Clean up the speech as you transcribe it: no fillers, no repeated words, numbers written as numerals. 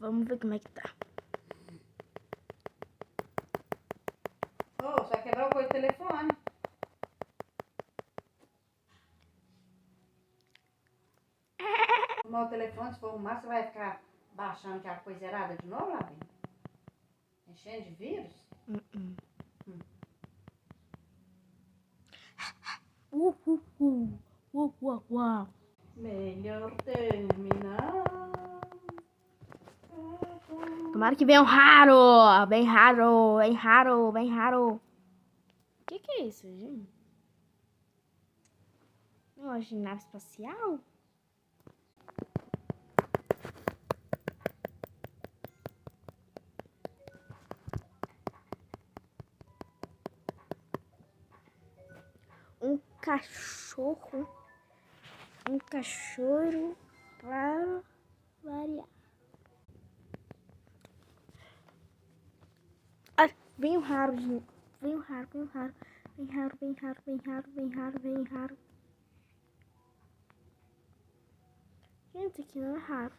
Vamos ver como é que tá. Ô, só quebrou o coisa do telefone. Arrumar o telefone, se for arrumar, você vai ficar baixando que a coisa errada de novo, Lavinha? Enchendo de vírus? Melhor terminar. Tomara que venha um raro. Bem raro, bem raro, bem raro. O que é isso, gente? Uma nave espacial? Um cachorro. Um cachorro para variar. Ah, bem raro, gente. Bem raro, bem raro. Bem raro, bem raro, bem raro, bem raro, bem raro. Gente, isso aqui não é raro.